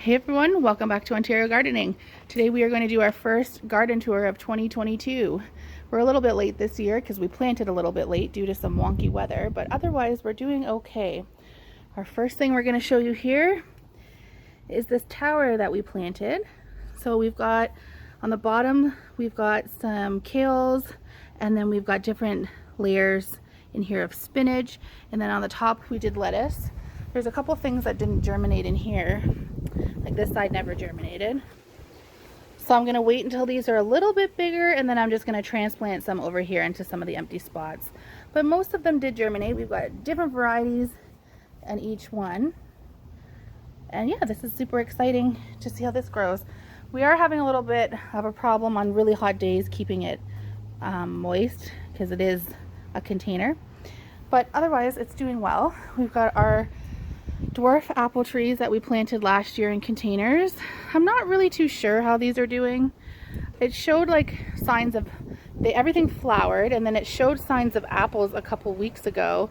Hey everyone, welcome back to Ontario Gardening. Today we are going to do our first garden tour of 2022. We're a little bit late this year because we planted a little bit late due to some wonky weather, but otherwise we're doing okay. Our first thing we're going to show you here is this tower that we planted. So we've got, on the bottom, we've got some kales, and then we've got different layers in here of spinach, and then on the top we did lettuce. There's a couple things that didn't germinate in here. Like this side never germinated. So I'm going to wait until these are a little bit bigger, and then I'm just going to transplant some over here into some of the empty spots. But most of them did germinate. We've got different varieties in each one. And yeah, this is super exciting to see how this grows. We are having a little bit of a problem on really hot days keeping it moist because it is a container. But otherwise it's doing well. We've got our dwarf apple trees that we planted last year in containers. I'm not really too sure how these are doing. It showed like signs of, everything flowered, and then it showed signs of apples a couple weeks ago.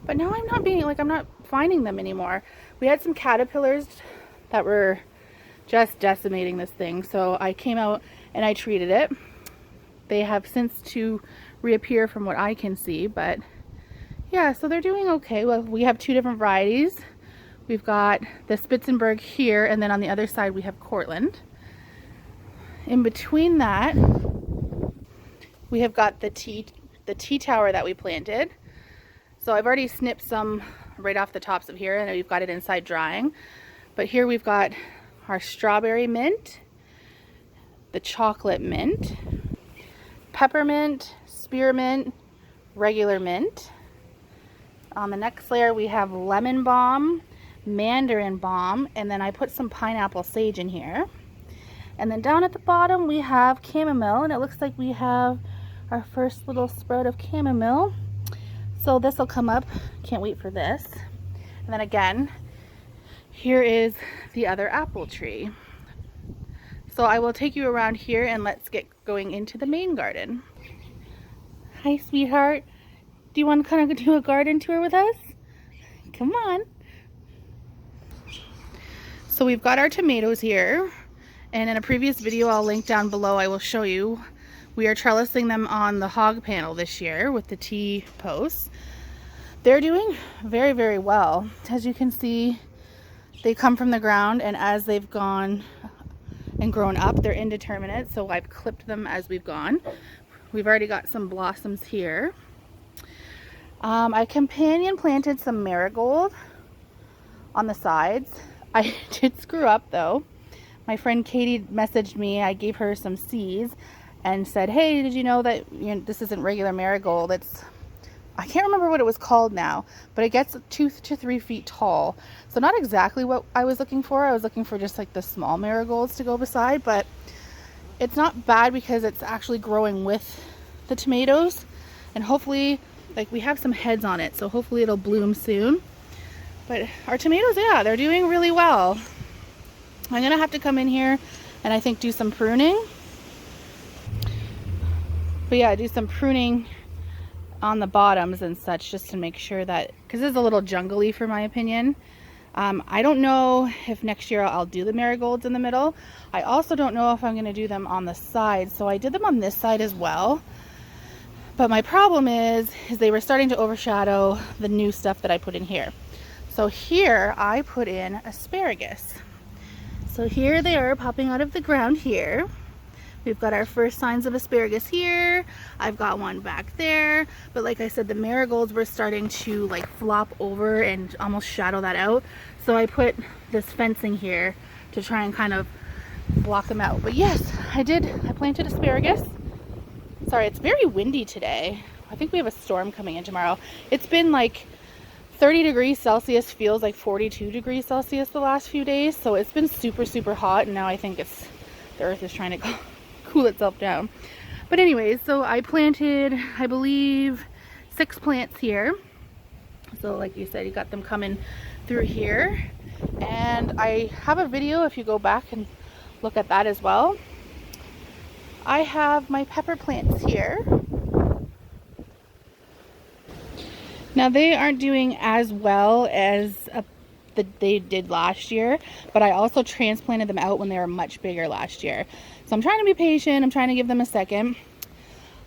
But now I'm not finding them anymore. We had some caterpillars that were just decimating this thing. So I came out and I treated it. They have since to reappear from what I can see, but yeah, so they're doing okay. Well, we have two different varieties. We've got the Spitzenberg here, and then on the other side we have Cortland. In between that, we have got the tea tower that we planted. So I've already snipped some right off the tops of here, and we've got it inside drying. But here we've got our strawberry mint, the chocolate mint, peppermint, spearmint, regular mint. On the next layer we have lemon balm, mandarin balm, and then I put some pineapple sage in here. And then down at the bottom we have chamomile, and it looks like we have our first little sprout of chamomile. So this will come up. Can't wait for this. And then again, here is the other apple tree. So I will take you around here and let's get going into the main garden. Hi, sweetheart. Do you want to kind of do a garden tour with us? Come on. So we've got our tomatoes here, and in a previous video I'll link down below, I will show you. We are trellising them on the hog panel this year with the T posts. They're doing very, very well. As you can see, they come from the ground, and as they've gone and grown up, they're indeterminate, so I've clipped them as we've gone. We've already got some blossoms here. I companion planted some marigold on the sides. I did screw up though. My friend Katie messaged me. I gave her some seeds and said, hey, did you know that this isn't regular marigold? I can't remember what it was called now, but it gets 2 to 3 feet tall. So not exactly what I was looking for. I was looking for just like the small marigolds to go beside, but it's not bad because it's actually growing with the tomatoes, and hopefully, like, we have some heads on it, so hopefully it'll bloom soon. But our tomatoes, yeah, they're doing really well. I'm gonna have to come in here and I think do some pruning. But yeah, do some pruning on the bottoms and such, just to make sure that, because this is a little jungly for my opinion. I don't know if next year I'll do the marigolds in the middle. I also don't know if I'm gonna do them on the side, so I did them on this side as well. But my problem is they were starting to overshadow the new stuff that I put in here. So here I put in asparagus. So here they are popping out of the ground here. We've got our first signs of asparagus here. I've got one back there. But like I said, the marigolds were starting to like flop over and almost shadow that out. So I put this fencing here to try and kind of block them out. But yes, I planted asparagus. Sorry, it's very windy today. I think we have a storm coming in tomorrow. It's been like 30 degrees Celsius, feels like 42 degrees Celsius the last few days. So it's been super, super hot. And now I think the earth is trying to cool itself down. But anyways, so I planted, I believe, 6 plants here. So like you said, you got them coming through here. And I have a video if you go back and look at that as well. I have my pepper plants here. Now they aren't doing as well as that they did last year, but I also transplanted them out when they were much bigger last year. So I'm trying to be patient. I'm trying to give them a second.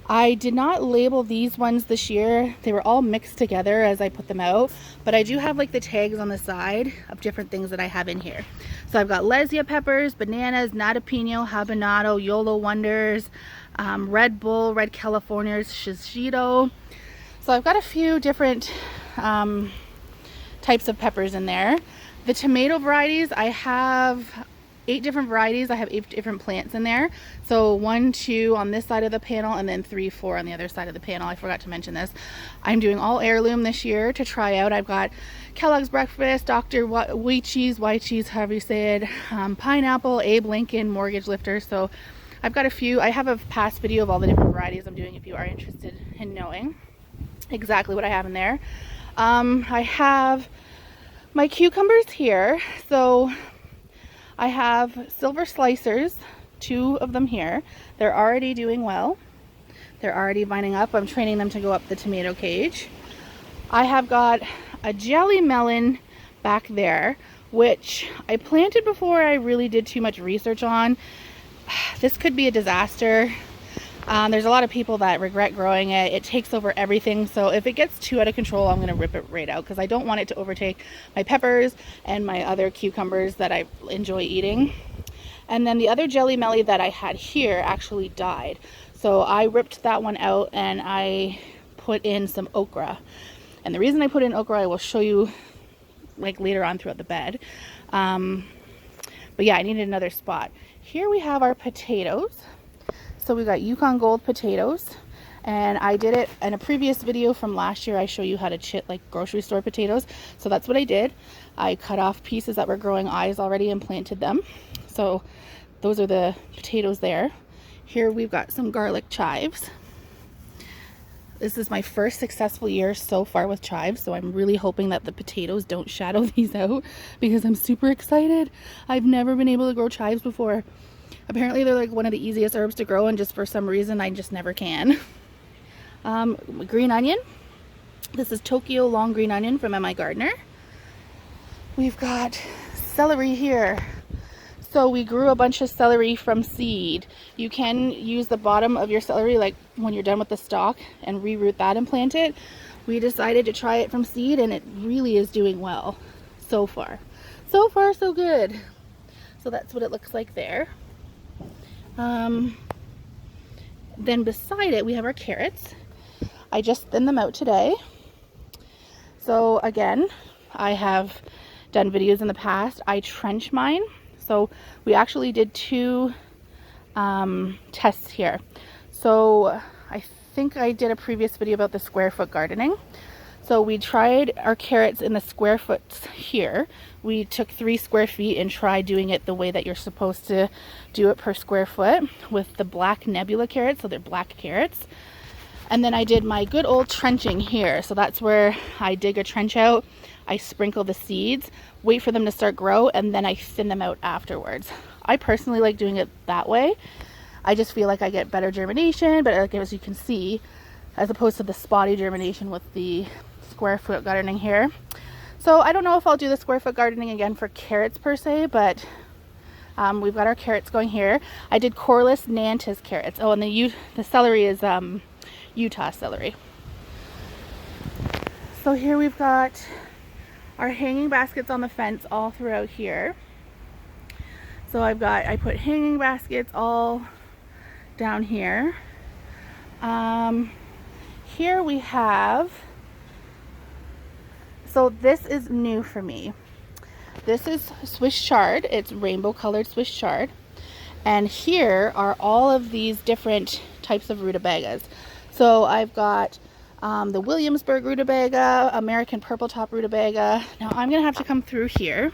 I did not label these ones this year. They were all mixed together as I put them out, but I do have like the tags on the side of different things that I have in here. So I've got Lesia peppers, bananas, natapino, habanado, Yolo Wonders, Red Bull, Red Californias, Shishito. So I've got a few different types of peppers in there. The tomato varieties, I have 8 different varieties. I have 8 different plants in there. So 1, 2 on this side of the panel, and then 3, 4 on the other side of the panel. I forgot to mention this. I'm doing all heirloom this year to try out. I've got Kellogg's Breakfast, Dr. White Cheese, however you say it, Pineapple, Abe Lincoln, Mortgage Lifter. So I've got a few. I have a past video of all the different varieties I'm doing if you are interested in knowing exactly what I have in there. I have my cucumbers here. So I have silver slicers, 2 of them here. They're already doing well. They're already vining up. I'm training them to go up the tomato cage. I have got a jelly melon back there, which I planted before I really did too much research on. This could be a disaster. There's a lot of people that regret growing it. It takes over everything. So if it gets too out of control, I'm going to rip it right out because I don't want it to overtake my peppers and my other cucumbers that I enjoy eating. And then the other jelly melly that I had here actually died. So I ripped that one out and I put in some okra. And the reason I put in okra, I will show you like later on throughout the bed. But yeah, I needed another spot. Here we have our potatoes. So we got Yukon Gold potatoes, and I did it in a previous video from last year. I show you how to chit like grocery store potatoes. So that's what I did. I cut off pieces that were growing eyes already and planted them. So those are the potatoes there. Here we've got some garlic chives. This is my first successful year so far with chives, so I'm really hoping that the potatoes don't shadow these out because I'm super excited. I've never been able to grow chives before. Apparently they're like one of the easiest herbs to grow, and just for some reason I just never can. Green onion. This is Tokyo long green onion from MI Gardener. We've got celery here. So we grew a bunch of celery from seed. You can use the bottom of your celery like when you're done with the stalk and reroot that and plant it. We decided to try it from seed and it really is doing well so far. So far so good. So that's what it looks like there. Then beside it we have our carrots. I just thinned them out today. So again, I have done videos in the past. I trench mine. So we actually did 2 tests here. So I think I did a previous video about the square foot gardening. So we tried our carrots in the square foot here. We took 3 square feet and tried doing it the way that you're supposed to do it per square foot with the black nebula carrots. So they're black carrots. And then I did my good old trenching here. So that's where I dig a trench out, I sprinkle the seeds, wait for them to start grow, and then I thin them out afterwards. I personally like doing it that way. I just feel like I get better germination, but like as you can see, as opposed to the spotty germination with the square foot gardening here. So I don't know if I'll do the square foot gardening again for carrots per se, but we've got our carrots going here. I did Corliss Nantis carrots. Oh, and the celery is Utah celery. So here we've got our hanging baskets on the fence all throughout here. So I put hanging baskets all down here. Here we have, so this is new for me. This is Swiss chard. It's rainbow colored Swiss chard. And here are all of these different types of rutabagas. So I've got the Williamsburg rutabaga, American purple top rutabaga. Now I'm gonna have to come through here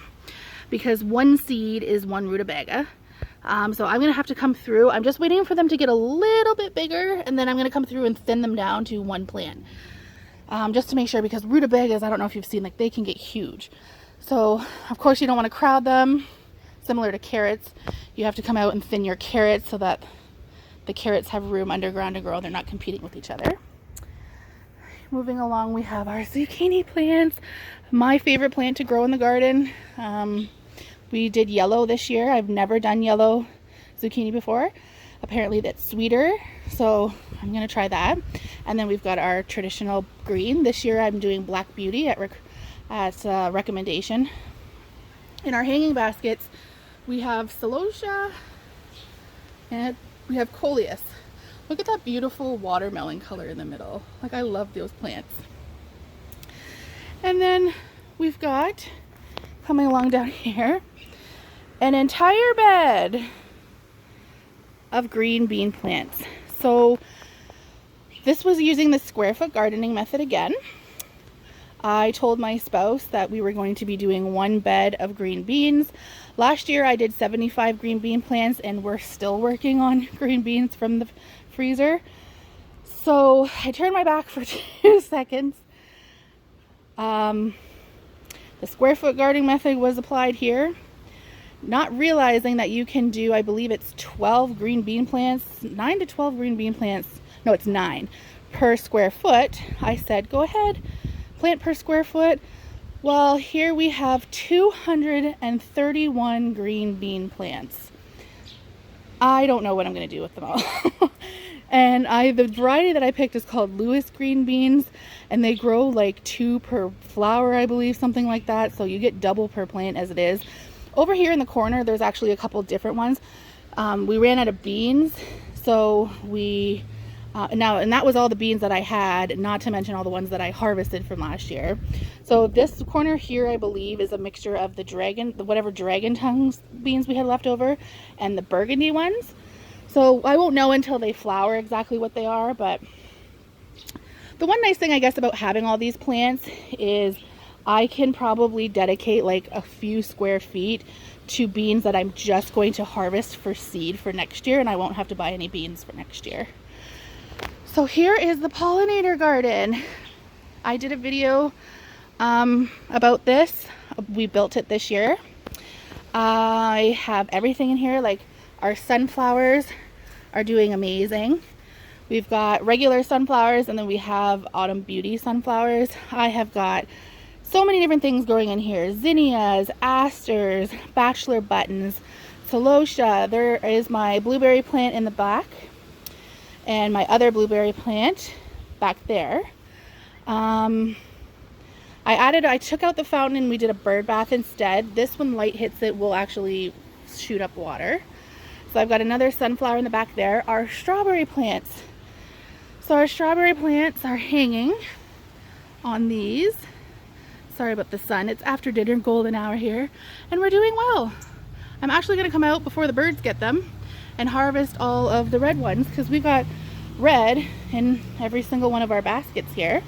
because one seed is one rutabaga. So I'm gonna have to come through. I'm just waiting for them to get a little bit bigger, and then I'm gonna come through and thin them down to one plant. Just to make sure, because rutabagas, I don't know if you've seen, like they can get huge. So of course you don't want to crowd them. Similar to carrots, you have to come out and thin your carrots so that the carrots have room underground to grow. They're not competing with each other. moving along, we have our zucchini plants. My favorite plant to grow in the garden. We did yellow this year. I've never done yellow zucchini before. Apparently that's sweeter, so I'm gonna try that. And then we've got our traditional green. This year I'm doing Black Beauty at recommendation. In our hanging baskets, we have celosia and we have coleus. Look at that beautiful watermelon color in the middle. Like, I love those plants. And then we've got, coming along down here, an entire bed of green bean plants. So this was using the square foot gardening method again. I told my spouse that we were going to be doing one bed of green beans. Last year I did 75 green bean plants, and we're still working on green beans from the freezer. So I turned my back for 2 seconds. The square foot gardening method was applied here, not realizing that you can do, I believe it's 12 green bean plants, 9 to 12 green bean plants. No, it's 9 per square foot. I said, go ahead, plant per square foot. Well, here we have 231 green bean plants. I don't know what I'm going to do with them all. And the variety that I picked is called Lewis green beans, and they grow like 2 per flower, I believe, something like that. So you get double per plant as it is. Over here in the corner, there's actually a couple different ones. We ran out of beans, so we and that was all the beans that I had, not to mention all the ones that I harvested from last year. So this corner here, I believe, is a mixture of whatever dragon tongues beans we had left over, and the burgundy ones. So I won't know until they flower exactly what they are, but the one nice thing, I guess, about having all these plants is I can probably dedicate like a few square feet to beans that I'm just going to harvest for seed for next year, and I won't have to buy any beans for next year. So here is the pollinator garden. I did a video about this. We built it this year. I have everything in here, like our sunflowers are doing amazing. We've got regular sunflowers, and then we have Autumn Beauty sunflowers. I have got so many different things growing in here. Zinnias, asters, bachelor buttons, celosia. There is my blueberry plant in the back, and my other blueberry plant back there. I took out the fountain and we did a bird bath instead. This, when light hits it, will actually shoot up water. So I've got another sunflower in the back there. Our strawberry plants. So our strawberry plants are hanging on these. Sorry about the sun. It's after dinner, golden hour here, and we're doing well. I'm actually going to come out before the birds get them and harvest all of the red ones, because we got red in every single one of our baskets here.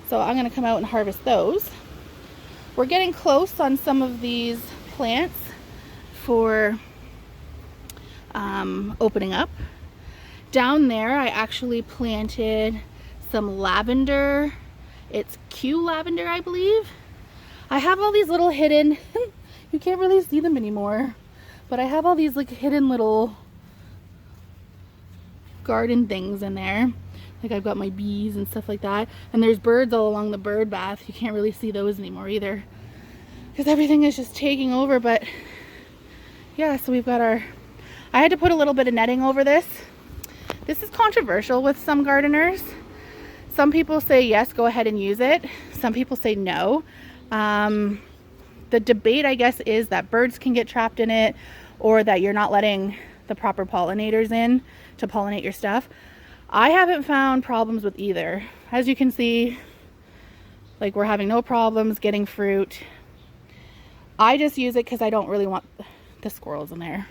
So I'm going to come out and harvest those. We're getting close on some of these plants for opening up. Down there I actually planted some lavender. It's Q lavender, I believe. I have all these little hidden you can't really see them anymore, but I have all these like hidden little garden things in there. Like, I've got my bees and stuff like that, and there's birds all along the bird bath. You can't really see those anymore either, because everything is just taking over. But yeah, so we've got I had to put a little bit of netting over this. This is controversial with some gardeners. Some people say yes, go ahead and use it. Some people say no. The debate, I guess, is that birds can get trapped in it, or that you're not letting the proper pollinators in to pollinate your stuff. I haven't found problems with either. As you can see, like, we're having no problems getting fruit. I just use it because I don't really want the squirrels in there.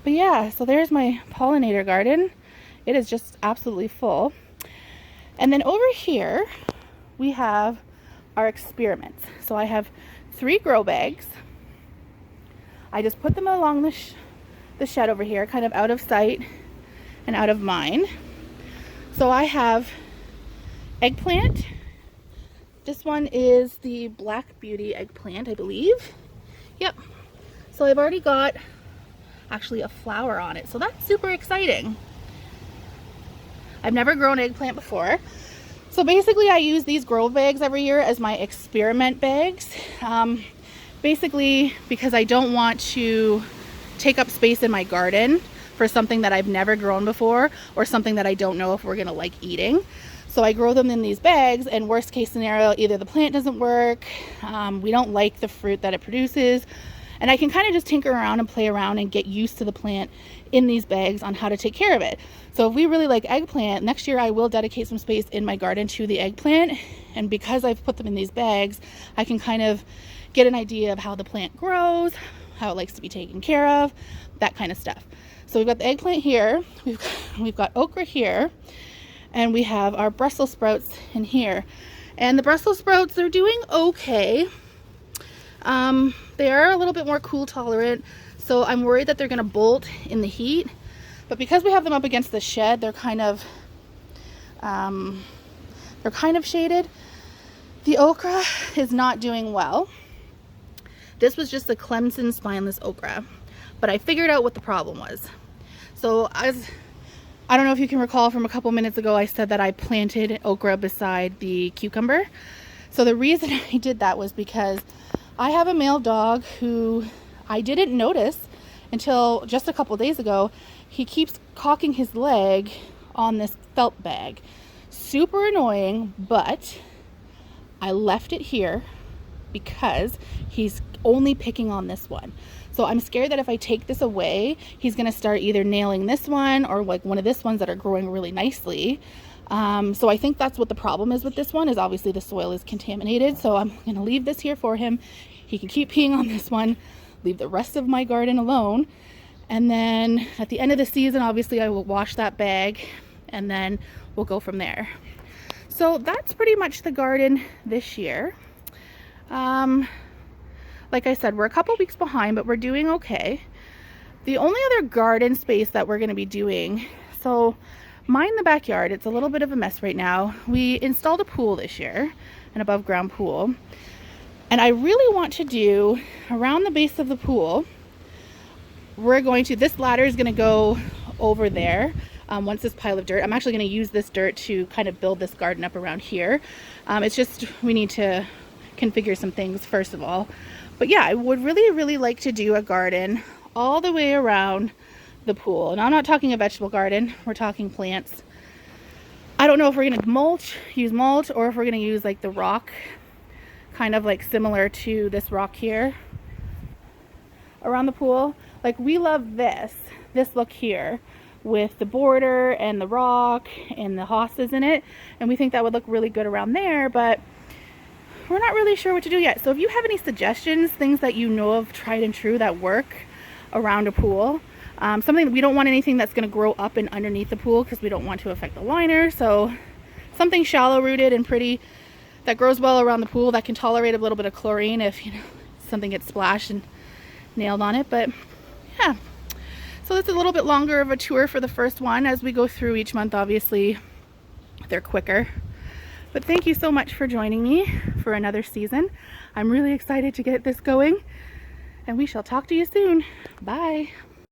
But yeah, so there's my pollinator garden. It is just absolutely full. And then over here, we have our experiments. So I have 3 grow bags. I just put them along the shed over here, kind of out of sight and out of mind. So I have eggplant. This one is the Black Beauty eggplant, I believe. Yep. So I've already got actually a flower on it, so that's super exciting. I've never grown eggplant before, So basically I use these grow bags every year as my experiment bags. Basically because I don't want to take up space in my garden for something that I've never grown before or something that I don't know if we're gonna like eating. So I grow them in these bags, and worst case scenario, either the plant doesn't work, we don't like the fruit that it produces, and I can kind of just tinker around and play around and get used to the plant in these bags on how to take care of it. So if we really like eggplant, next year I will dedicate some space in my garden to the eggplant, and because I've put them in these bags, I can kind of get an idea of how the plant grows, how it likes to be taken care of, that kind of stuff. So we've got the eggplant here, we've got okra here, and we have our Brussels sprouts in here. And the Brussels sprouts, they're doing okay. They are a little bit more cool tolerant, so I'm worried that they're gonna bolt in the heat. But because we have them up against the shed, they're kind of shaded. The okra is not doing well. This was just a Clemson spineless okra, but I figured out what the problem was. So I don't know if you can recall from a couple minutes ago, I said that I planted okra beside the cucumber. So the reason I did that was because I have a male dog who I didn't notice until just a couple days ago. He keeps cocking his leg on this felt bag. Super annoying, but I left it here because he's only picking on this one. So I'm scared that if I take this away, he's gonna start either nailing this one or like one of this ones that are growing really nicely. So I think that's what the problem is with this one, is obviously the soil is contaminated. So I'm gonna leave this here for him. He can keep peeing on this one, leave the rest of my garden alone. And then at the end of the season, obviously I will wash that bag and then we'll go from there. So that's pretty much the garden this year. Like I said, we're a couple weeks behind, but we're doing okay. The only other garden space that we're gonna be doing, so mine in the backyard, it's a little bit of a mess right now. We installed a pool this year, an above ground pool. And I really want to do around the base of the pool, this ladder is gonna go over there. Once this pile of dirt, I'm actually gonna use this dirt to kind of build this garden up around here. It's just, we need to configure some things first of all. But yeah, I would really like to do a garden all the way around the pool. And I'm not talking a vegetable garden, we're talking plants. I don't know if we're gonna use mulch, or if we're gonna use like the rock, kind of like similar to this rock here around the pool. Like we love this look here with the border and the rock and the hostas in it. And we think that would look really good around there, but we're not really sure what to do yet. So if you have any suggestions, things that you know of tried and true that work around a pool, something that we don't want anything that's going to grow up and underneath the pool because we don't want to affect the liner. So something shallow rooted and pretty that grows well around the pool that can tolerate a little bit of chlorine if something gets splashed and nailed on it. But yeah, so it's a little bit longer of a tour for the first one. As we go through each month, obviously they're quicker. But thank you so much for joining me for another season. I'm really excited to get this going, and we shall talk to you soon. Bye.